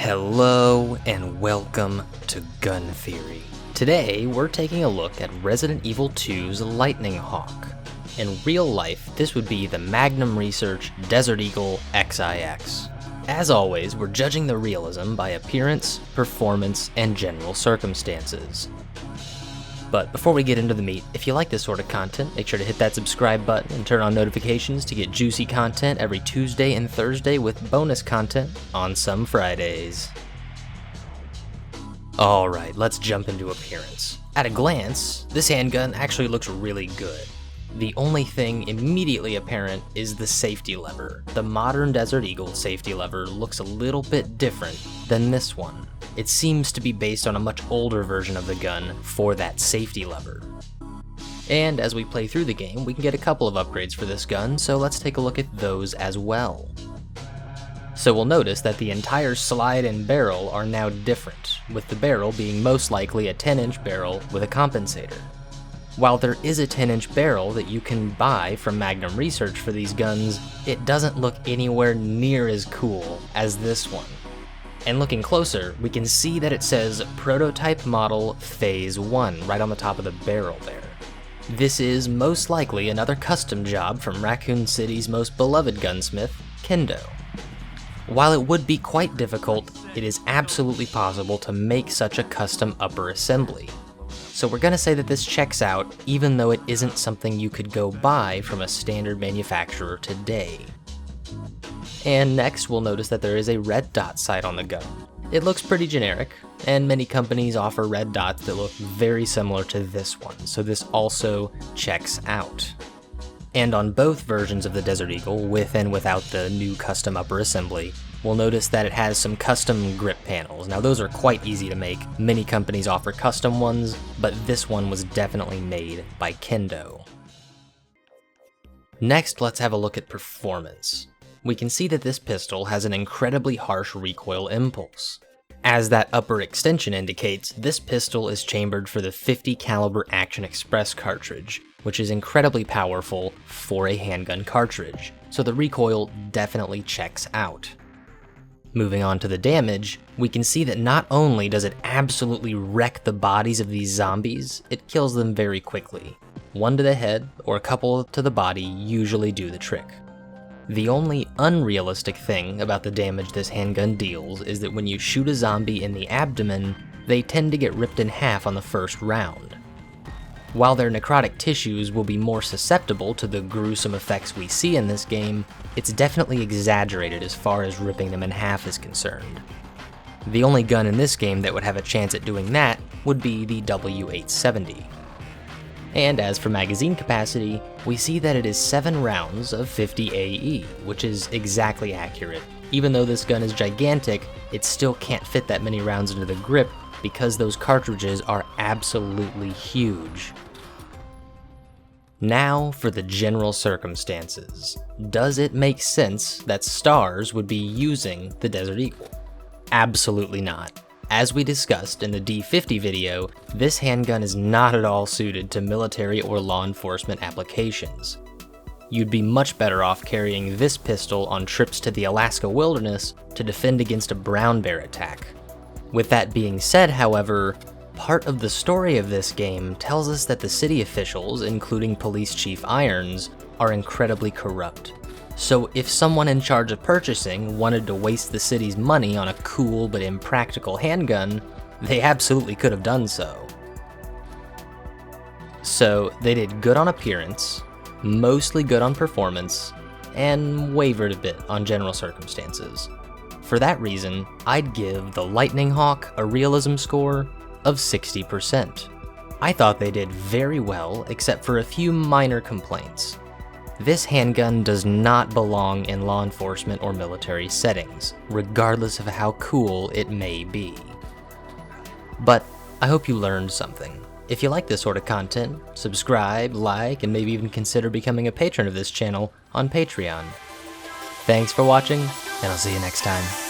Hello and welcome to Gun Theory. Today we're taking a look at Resident Evil 2's Lightning Hawk. In real life, this would be the Magnum Research Desert Eagle XIX. As always, we're judging the realism by appearance, performance, and general circumstances. But before we get into the meat, if you like this sort of content, make sure to hit that subscribe button and turn on notifications to get juicy content every Tuesday and Thursday with bonus content on some Fridays. Alright, let's jump into appearance. At a glance, this handgun actually looks really good. The only thing immediately apparent is the safety lever. The modern Desert Eagle safety lever looks a little bit different than this one. It seems to be based on a much older version of the gun for that safety lever. And as we play through the game, we can get a couple of upgrades for this gun, so let's take a look at those as well. So we'll notice that the entire slide and barrel are now different, with the barrel being most likely a 10-inch barrel with a compensator. While there is a 10-inch barrel that you can buy from Magnum Research for these guns, it doesn't look anywhere near as cool as this one. And looking closer, we can see that it says Prototype Model Phase 1 right on the top of the barrel there. This is most likely another custom job from Raccoon City's most beloved gunsmith, Kendo. While it would be quite difficult, it is absolutely possible to make such a custom upper assembly. So we're gonna say that this checks out, even though it isn't something you could go buy from a standard manufacturer today. And next, we'll notice that there is a red dot sight on the gun. It looks pretty generic, and many companies offer red dots that look very similar to this one, so this also checks out. And on both versions of the Desert Eagle, with and without the new custom upper assembly, we'll notice that it has some custom grip panels. Now those are quite easy to make. Many companies offer custom ones, but this one was definitely made by Kendo. Next, let's have a look at performance. We can see that this pistol has an incredibly harsh recoil impulse. As that upper extension indicates, this pistol is chambered for the 50 caliber Action Express cartridge, which is incredibly powerful for a handgun cartridge, so the recoil definitely checks out. Moving on to the damage, we can see that not only does it absolutely wreck the bodies of these zombies, it kills them very quickly. One to the head or a couple to the body usually do the trick. The only unrealistic thing about the damage this handgun deals is that when you shoot a zombie in the abdomen, they tend to get ripped in half on the first round. While their necrotic tissues will be more susceptible to the gruesome effects we see in this game, it's definitely exaggerated as far as ripping them in half is concerned. The only gun in this game that would have a chance at doing that would be the W870. And as for magazine capacity, we see that it is 7 rounds of 50 AE, which is exactly accurate. Even though this gun is gigantic, it still can't fit that many rounds into the grip because those cartridges are absolutely huge. Now for the general circumstances. Does it make sense that STARS would be using the Desert Eagle? Absolutely not. As we discussed in the D50 video, this handgun is not at all suited to military or law enforcement applications. You'd be much better off carrying this pistol on trips to the Alaska wilderness to defend against a brown bear attack. With that being said, however, part of the story of this game tells us that the city officials, including Police Chief Irons, are incredibly corrupt. So if someone in charge of purchasing wanted to waste the city's money on a cool but impractical handgun, they absolutely could have done so. So they did good on appearance, mostly good on performance, and wavered a bit on general circumstances. For that reason, I'd give the Lightning Hawk a realism score of 60%. I thought they did very well, except for a few minor complaints. This handgun does not belong in law enforcement or military settings, regardless of how cool it may be. But I hope you learned something. If you like this sort of content, subscribe, like, and maybe even consider becoming a patron of this channel on Patreon. Thanks for watching, and I'll see you next time.